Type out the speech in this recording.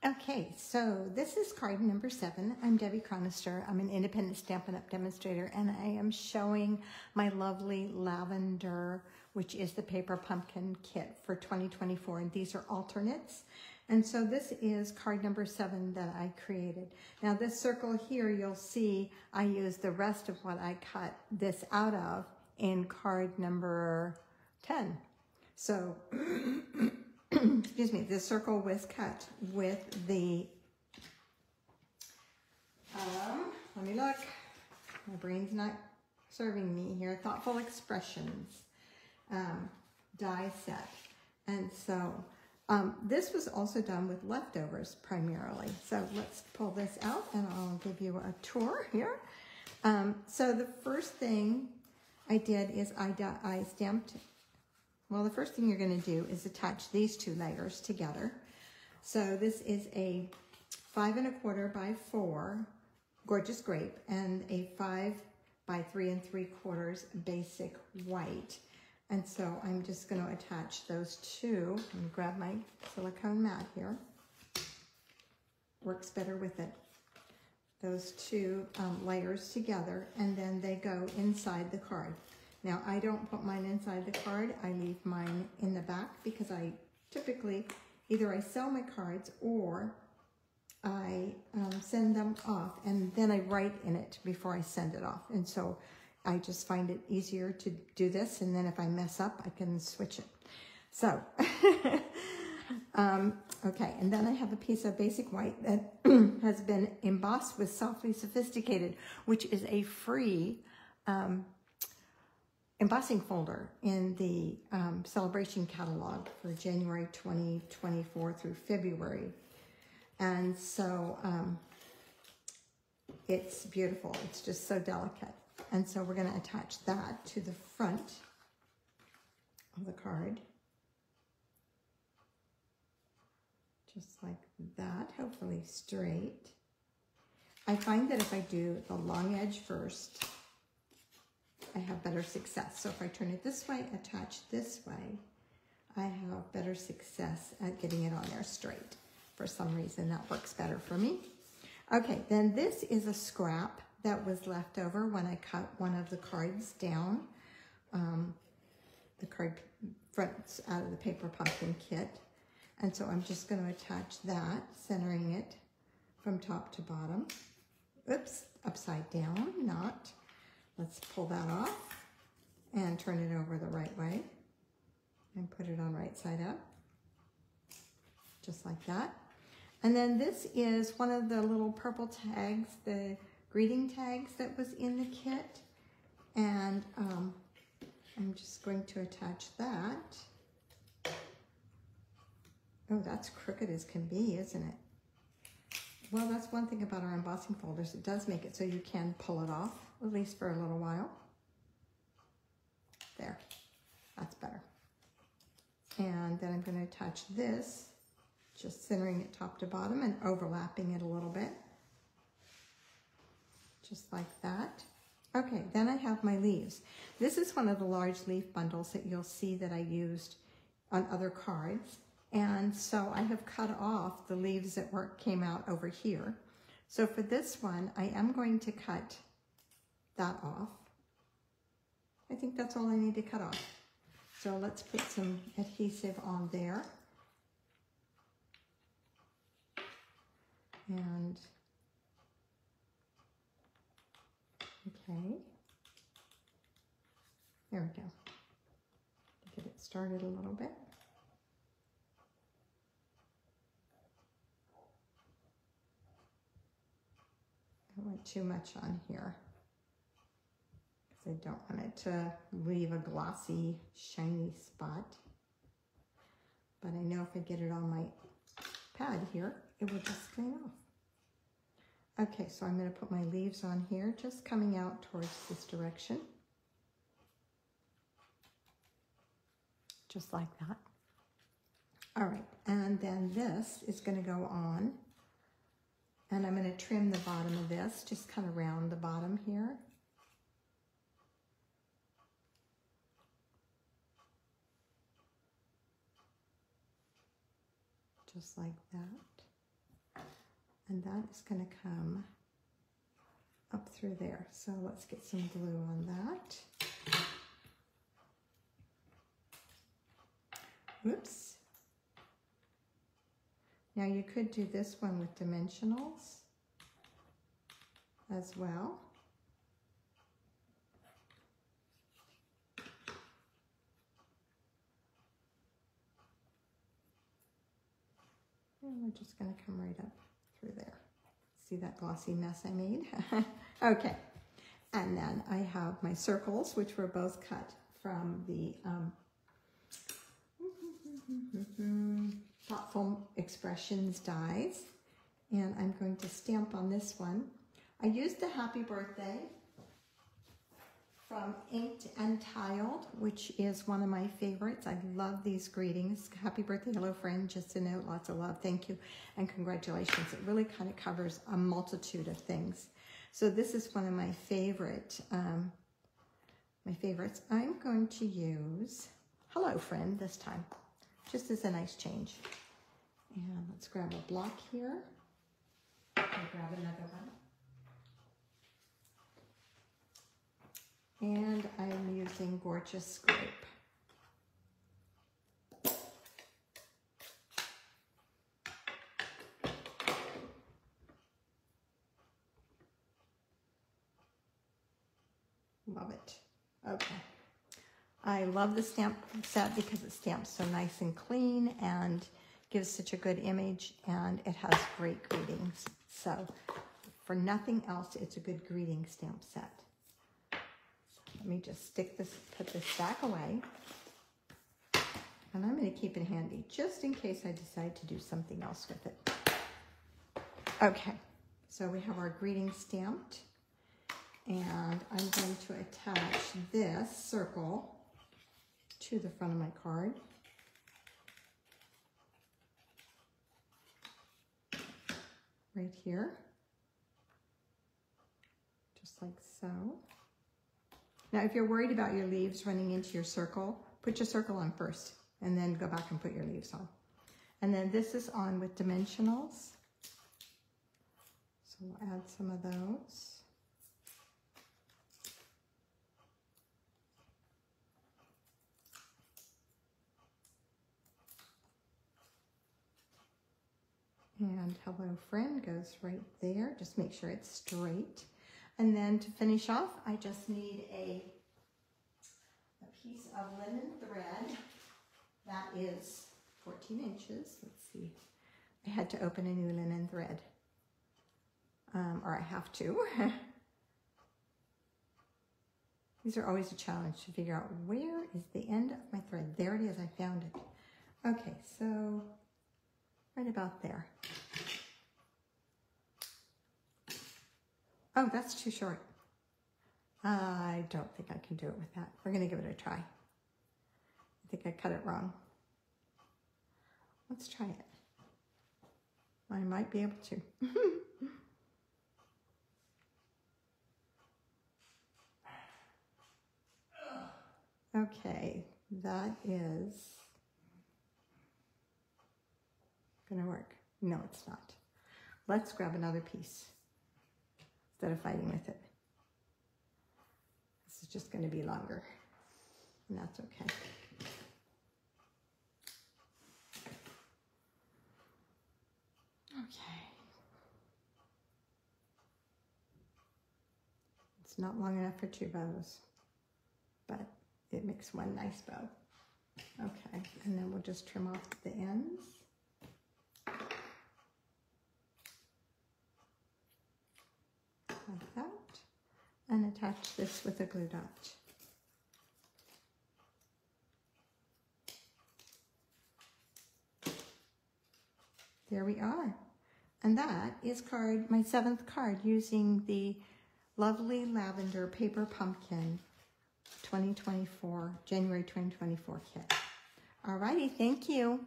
Okay, so this is card number 7. I'm Debbie Chronister. I'm an independent Stampin' Up! Demonstrator, and I am showing my lovely Lavender, which is the paper pumpkin kit for 2024, and these are alternates. And so this is card number 7 that I created. Now this circle here, you'll see I used the rest of what I cut this out of in card number 10. So excuse me, this circle was cut with the, let me look, my brain's not serving me here, Thoughtful Expressions die set. And so this was also done with leftovers primarily. So let's pull this out and I'll give you a tour here. So the first thing I did is I stamped. Well, the first thing you're going to do is attach these 2 layers together. So this is a 5 1/4 by 4 gorgeous grape and a 5 by 3 3/4 basic white. And so I'm just going to attach those 2. I'm going to grab my silicone mat here. Works better with it. Those 2 layers together, and then they go inside the card. Now, I don't put mine inside the card. I leave mine in the back because I typically, either I sell my cards or I send them off and then I write in it before I send it off. And so I just find it easier to do this, and then if I mess up, I can switch it. So, okay, and then I have a piece of basic white that has been embossed with Softly Sophisticated, which is a free embossing folder in the Sale-A-Bration catalog for January 2024 through February. And so it's beautiful. It's just so delicate. And so we're going to attach that to the front of the card. Just like that, hopefully straight. I find that if I do the long edge first, I have better success. So if I turn it this way, attach this way, I have better success at getting it on there straight. For some reason, that works better for me. Okay, then this is a scrap that was left over when I cut one of the cards down. The card fronts out of the paper pumpkin kit. And so I'm just going to attach that, centering it from top to bottom. Oops, upside down, not. Let's pull that off and turn it over the right way and put it on right side up, just like that. And then this is one of the little purple tags, the greeting tags that was in the kit. And I'm just going to attach that. Oh, that's crooked as can be, isn't it? Well, that's one thing about our embossing folders. It does make it so you can pull it off, at least for a little while. There, that's better. And then I'm going to attach this, just centering it top to bottom and overlapping it a little bit. Just like that. Okay, then I have my leaves. This is one of the large leaf bundles that you'll see that I used on other cards. And so I have cut off the leaves that came out over here. So for this one, I am going to cut that off. I think that's all I need to cut off. So let's put some adhesive on there. And, okay. There we go. To get it started a little bit. I don't want too much on here because I don't want it to leave a glossy, shiny spot. But I know if I get it on my pad here, it will just clean off. Okay, so I'm going to put my leaves on here, just coming out towards this direction. Just like that. All right, and then this is going to go on. And I'm going to trim the bottom of this, just kind of round the bottom here. Just like that. And that is going to come up through there. So let's get some glue on that. Oops. Now you could do this one with dimensionals as well. And we're just going to come right up through there. See that glossy mess I made? Okay. And then I have my circles, which were both cut from the Thoughtful Expressions dies. And I'm going to stamp on this one. I used the Happy Birthday from Inked and Tiled, which is one of my favorites. I love these greetings. Happy birthday, hello friend, just a note, lots of love, thank you, and congratulations. It really kind of covers a multitude of things. So this is one of my favorites. I'm going to use hello friend this time, just as a nice change. And let's grab a block here. I'll grab another one. And I'm using Gorgeous Scrape. Love it. Okay. I love the stamp set because it stamps so nice and clean and gives such a good image, and it has great greetings. So for nothing else, it's a good greeting stamp set. Let me just put this back away, and I'm going to keep it handy just in case I decide to do something else with it. Okay, so we have our greeting stamped, and I'm going to attach this circle to the front of my card. Right here, just like so. Now, if you're worried about your leaves running into your circle, put your circle on first and then go back and put your leaves on. And then this is on with dimensionals. So we'll add some of those. And hello friend goes right there. Just make sure it's straight. And then to finish off, I just need a piece of linen thread that is 14 inches. Let's see. I had to open a new linen thread, or I have to. These are always a challenge to figure out where is the end of my thread. There it is, I found it. Okay, so right about there. Oh, that's too short. I don't think I can do it with that. We're gonna give it a try. I think I cut it wrong. Let's try it. I might be able to. Okay, that is gonna work. No, it's not. Let's grab another piece instead of fighting with it. This is just gonna be longer, and that's okay. Okay. It's not long enough for two bows, but it makes one nice bow. Okay, and then we'll just trim off the ends. Like that. And attach this with a glue dot. There we are. And that is my 7th card using the lovely Lavender Paper Pumpkin 2024, January 2024 kit. Alrighty, thank you.